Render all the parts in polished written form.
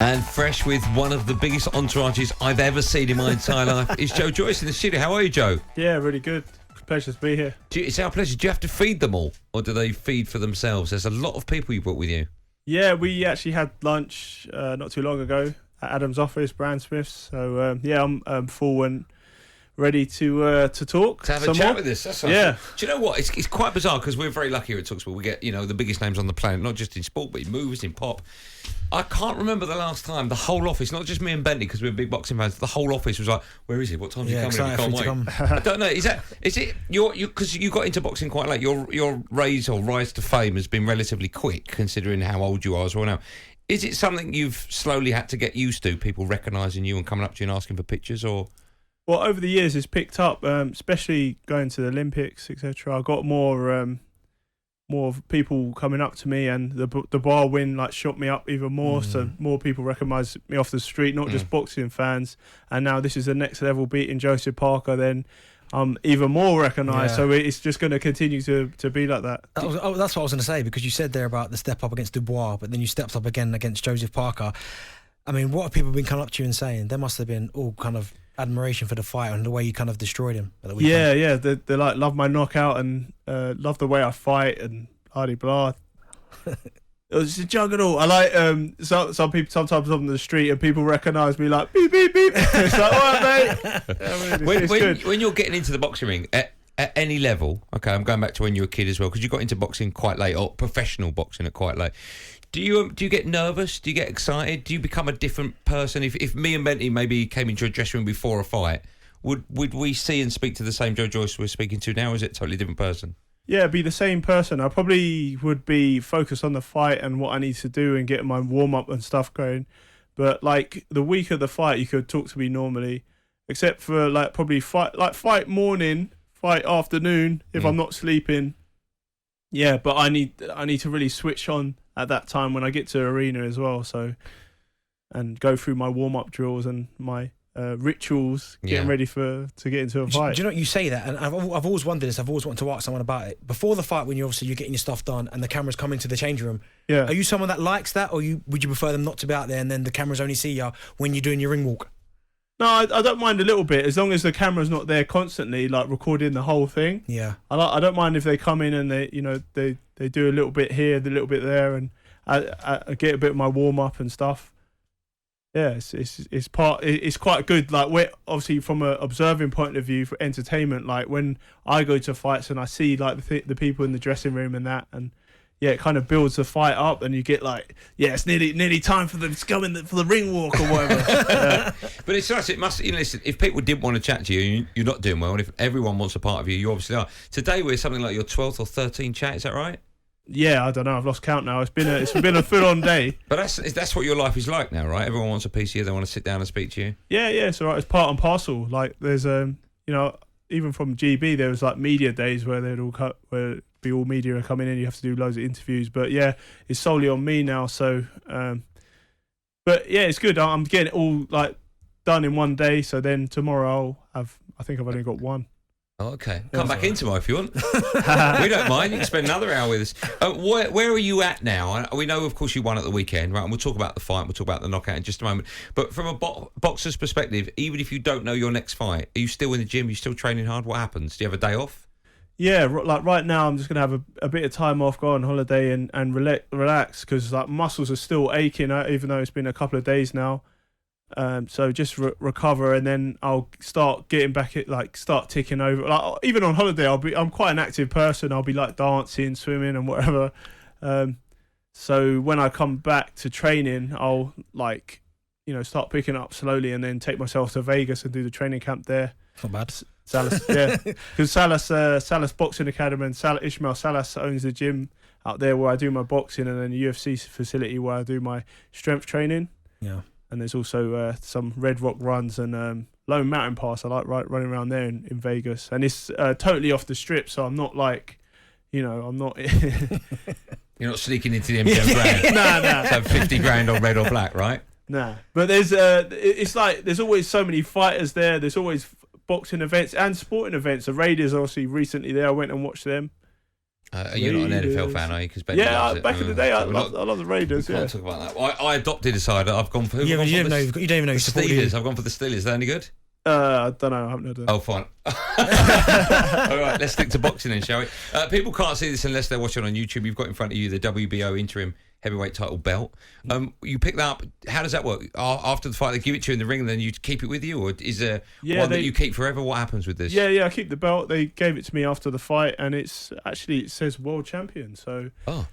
And fresh with one of the biggest entourages I've ever seen in my entire life is Joyce in the studio. How are you, Joe? Yeah, really good. Pleasure to be here. It's our pleasure. Do you have to feed them all, or do they feed for themselves? There's a lot of people you brought with you. Yeah, we actually had lunch not too long ago at Adam's office, Brand Smith's. So, I'm full and ready to talk. To have a chat with us. That's yeah. Do you know what? It's quite bizarre because we're very lucky here at talkSPORT. We get, the biggest names on the planet, not just in sport, but in movies, in pop. I can't remember the last time the whole office, not just me and Bentley, because we're big boxing fans, the whole office was like, where is he? What time is he coming? He can't wait. I don't know. Is it you because you got into boxing quite late, your rise to fame has been relatively quick considering how old you are as well now. Is it something you've slowly had to get used to, people recognising you and coming up to you and asking for pictures, or? Well, over the years it's picked up, especially going to the Olympics, etc. I got more people coming up to me, and the bar win shot me up even more. So more people recognise me off the street, not just boxing fans. And now this is the next level, beating Joseph Parker. Then I'm even more recognised. Yeah. So it's just going to continue to be like that. That's what I was going to say, because you said there about the step up against Dubois, but then you stepped up again against Joseph Parker. I mean, what have people been coming up to you and saying? There must have been all kind of admiration for the fight and the way you kind of destroyed him. Yeah. They love my knockout and love the way I fight and blah blah. It was a juggernaut. I like some people sometimes on the street and people recognise me like beep beep beep. It's like, all right, mate. When you're getting into the boxing ring at any level, okay, I'm going back to when you were a kid as well, because you got into boxing quite late, or professional boxing at quite late. Do you get nervous? Do you get excited? Do you become a different person? If me and Bentley maybe came into a dressing room before a fight, would we see and speak to the same Joyce we're speaking to now? Or is it a totally different person? Yeah, be the same person. I probably would be focused on the fight and what I need to do and get my warm up and stuff going. But the week of the fight, you could talk to me normally, except for probably fight morning, fight afternoon if I'm not sleeping. Yeah, but I need to really switch on at that time when I get to arena as well. So, and go through my warm up drills and my rituals, getting ready to get into a fight. Do you know what, you say that, and I've always wondered this. I've always wanted to ask someone about it before the fight, when you're getting your stuff done and the cameras come into the changing room. Yeah, are you someone that likes that, or would you prefer them not to be out there and then the cameras only see you when you're doing your ring walk? No, I don't mind a little bit, as long as the camera's not there constantly, recording the whole thing. Yeah, I don't mind if they come in and they do a little bit here, a little bit there, and I get a bit of my warm up and stuff. Yeah, it's quite good. We're obviously from an observing point of view for entertainment. When I go to fights and I see the people in the dressing room and that, and yeah, it kind of builds the fight up, and you get it's nearly time for them to go in for the ring walk or whatever. But it's nice. It must. Listen, if people did want to chat to you, you're not doing well, and if everyone wants a part of you, you obviously are. Today we're something like your 12th or 13th chat. Is that right? Yeah, I don't know. I've lost count now. It's been a full-on day. But that's what your life is like now, right? Everyone wants a piece of you. They want to sit down and speak to you. Yeah, it's all right. It's part and parcel. There's even from GB, there was media days where they'd all where all media are coming in. You have to do loads of interviews. But yeah, it's solely on me now. So, but yeah, it's good. I'm getting it all done in one day. So then tomorrow I think I've only got one. Oh, okay. Come back in tomorrow if you want. We don't mind. You can spend another hour with us. Where are you at now? We know, of course, you won at the weekend, right? And we'll talk about the fight. We'll talk about the knockout in just a moment. But from a boxer's perspective, even if you don't know your next fight, are you still in the gym? Are you still training hard? What happens? Do you have a day off? Yeah, right now I'm just going to have a bit of time off, go on holiday and relax, because muscles are still aching, even though it's been a couple of days now. So just recover, and then I'll start getting back start ticking over. Even on holiday, I'm quite an active person. I'll be dancing, swimming, and whatever. So when I come back to training, I'll start picking up slowly, and then take myself to Vegas and do the training camp there. Not bad. Salas, yeah, because Salas Boxing Academy and Ishmael Salas owns the gym out there where I do my boxing, and then the UFC facility where I do my strength training. Yeah. And there's also some Red Rock runs and Lone Mountain Pass. I like running around there in Vegas. And it's totally off the strip, so I'm not I'm not... You're not sneaking into the MGM Grand. Nah. So 50 grand on red or black, right? Nah. But there's there's always so many fighters there. There's always boxing events and sporting events. The Raiders obviously recently there. I went and watched them. You're not an NFL fan, are you? Cause Benny yeah, loves it. back in the day, I love the Raiders. We Yeah. can't talk about that. I adopted a side. I've gone for. Yeah, but you don't even know. The Steelers. I've gone for the Steelers. Are they any good? I don't know. I haven't heard of it. Oh, fine. All right, let's stick to boxing then, shall we? People can't see this unless they're watching on YouTube. You've got in front of you the WBO Interim Heavyweight Title belt. You pick that up. How does that work? After the fight, they give it to you in the ring, and then you keep it with you, or is there one that you keep forever? What happens with this? Yeah, I keep the belt. They gave it to me after the fight, and it says world champion. So, I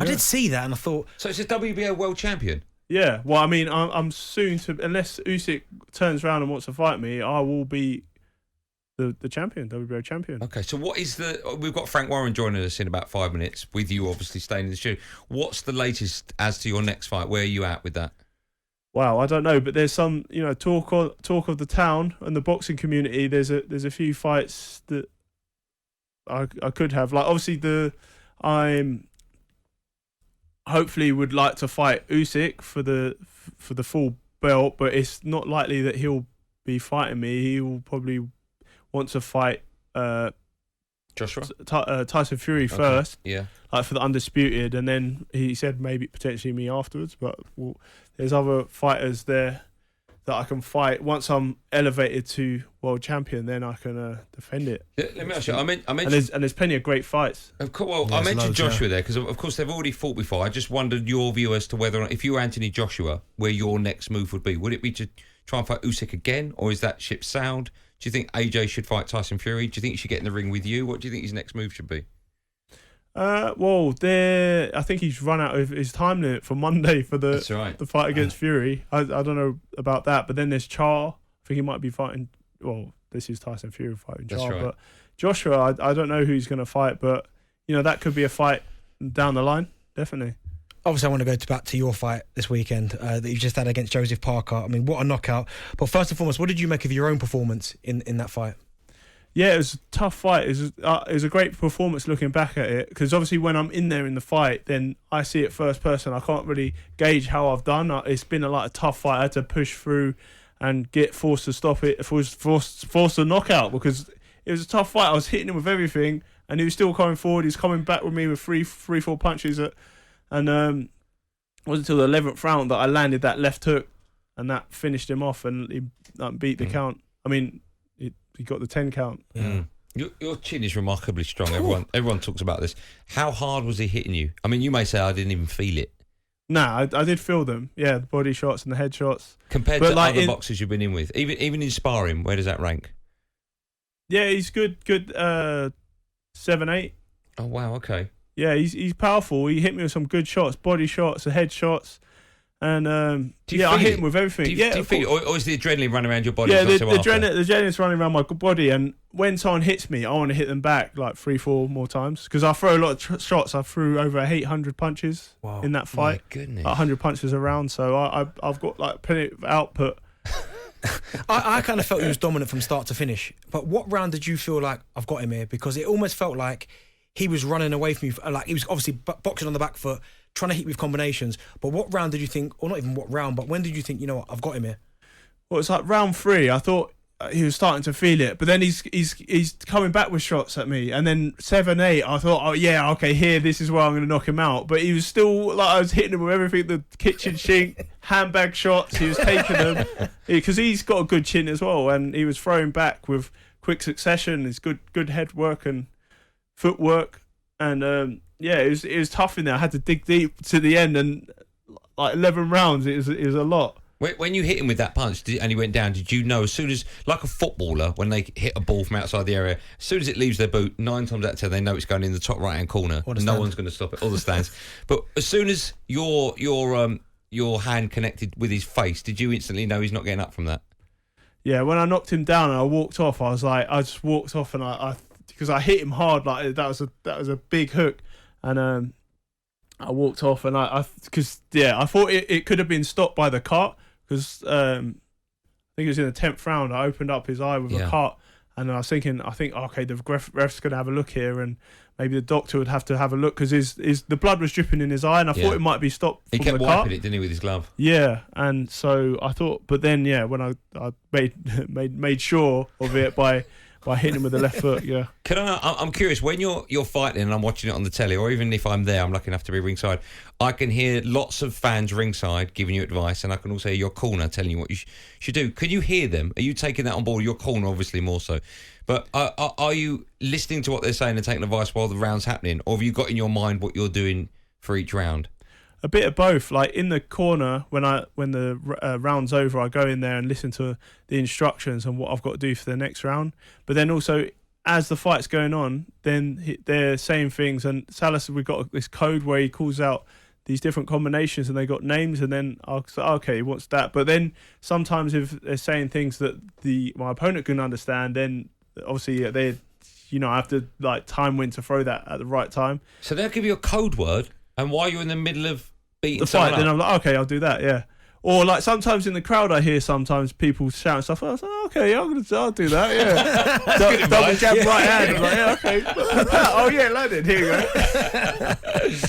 did see that, and I thought, so it's a WBO world champion. Yeah, well, I mean, I'm soon to, unless Usyk turns around and wants to fight me, I will be the champion, WBO champion. Okay, so what is we've got Frank Warren joining us in about 5 minutes, with you obviously staying in the studio. What's the latest as to your next fight? Where are you at with that? Wow, I don't know, but there's some, talk of the town and the boxing community. There's a few fights that I could have. Like, obviously I'm hopefully would like to fight Usyk for the full belt, but it's not likely that he'll be fighting me. He will probably want to fight Joshua? Tyson Fury first, yeah, like for the undisputed, and then he said maybe potentially me afterwards. But there's other fighters there that I can fight once I'm elevated to world champion. Then I can defend it. Let me ask you. I mentioned, and there's plenty of great fights. Of course, well, I mentioned Joshua there because of course they've already fought before. I just wondered your view as to whether or not, if you were Anthony Joshua, where your next move would be. Would it be to try and fight Usyk again, or is that ship sailed? Do you think AJ should fight Tyson Fury? Do you think he should get in the ring with you? What do you think his next move should be? I think he's run out of his time limit for Monday for the fight against Fury. I don't know about that, but then there's Char. I think he might be fighting. Well, this is Tyson Fury fighting Char, but Joshua, I don't know who he's going to fight, but that could be a fight down the line, definitely. Obviously, I want to go back to your fight this weekend that you just had against Joseph Parker. I mean, what a knockout! But first and foremost, what did you make of your own performance in that fight? Yeah, it was a tough fight. It was a great performance looking back at it, because obviously when I'm in there in the fight, then I see it first person. I can't really gauge how I've done. It's been a tough fight. I had to push through and get forced to stop it, forced to knockout, because it was a tough fight. I was hitting him with everything, and he was still coming forward. He's coming back with me with three, 4 punches, and it wasn't until the 11th round that I landed that left hook, and that finished him off, and he beat the count. I mean, he got the 10 count. Yeah. Your chin is remarkably strong. Everyone talks about this. How hard was he hitting you? I mean, you may say I didn't even feel it. Nah, I did feel them. Yeah, the body shots and the head shots. Compared to other boxers you've been in with, even in sparring, where does that rank? Yeah, he's good. 7-8. Oh wow, okay. Yeah, he's powerful. He hit me with some good shots, body shots, the head shots. And I hit him with everything. Do you feel it, or is the adrenaline running around your body? Yeah, the adrenaline's running around my body, and when someone hits me, I want to hit them back like 3-4 more times, because I throw a lot of shots. I threw over 800 punches in that fight. My goodness, 100 punches around. So I've got like plenty of output. I kind of felt he was dominant from start to finish. But what round did you feel like I've got him here? Because it almost felt like he was running away from me. Like he was obviously boxing on the back foot, trying to hit with combinations. But what round did you think, or not even what round, but when did you think, you know what, I've got him here? Well, it's like round 3. I thought he was starting to feel it, but then he's coming back with shots at me, and then 7-8. I thought, oh yeah, okay, here, this is where I'm going to knock him out. But he was still like, I was hitting him with everything, the kitchen sink, handbag shots. He was taking them because he's got a good chin as well, and he was throwing back with quick succession. His good head work and footwork, and it was tough in there. I had to dig deep to the end, and like 11 rounds, it was a lot. When you hit him with that punch and he went down, did you know as soon as, like a footballer, when they hit a ball from outside the area, as soon as it leaves their boot, 9 times out of 10 they know it's going in the top right hand corner, and no one's going to stop it, or the stands. But as soon as your hand connected with his face, did you instantly know he's not getting up from that? Yeah, when I knocked him down and I walked off, I just walked off, and I because I hit him hard, like that was a big hook, and I walked off, and I thought it could have been stopped by the cart, because I think it was in the 10th round. I opened up his eye with a cart, and I think okay, the ref's gonna have a look here, and maybe the doctor would have to have a look, because the blood was dripping in his eye, and I thought it might be stopped. He from kept the wiping cart. it, didn't he, with his glove? Yeah, and so I thought, but then when I made sure of it by by hitting him with the left foot. Yeah. I'm curious, when you're fighting and I'm watching it on the telly, or even if I'm there, I'm lucky enough to be ringside, I can hear lots of fans ringside giving you advice, and I can also hear your corner telling you what you should do. Can you hear them? Are you taking that on board? Your corner, obviously, more so. But are you listening to what they're saying and taking advice while the round's happening, or have you got in your mind what you're doing for each round? A bit of both. Like in the corner, when the round's over, I go in there and listen to the instructions and what I've got to do for the next round. But then also, as the fight's going on, then they're saying things. And Salas, we've got this code where he calls out these different combinations, and they got names. And then I'll say, okay, what's that? But then sometimes if they're saying things that my opponent can understand, then obviously they, I have to like time when to throw that at the right time. So they'll give you a code word, and while you're in the middle of beating the fight, then I'm like, okay, I'll do that, yeah. Or like sometimes in the crowd, I hear sometimes people shout and stuff. I was like, okay, yeah, I'll do that, yeah. Double jab right hand. I'm like, yeah, okay. Oh yeah, landed. Here you go.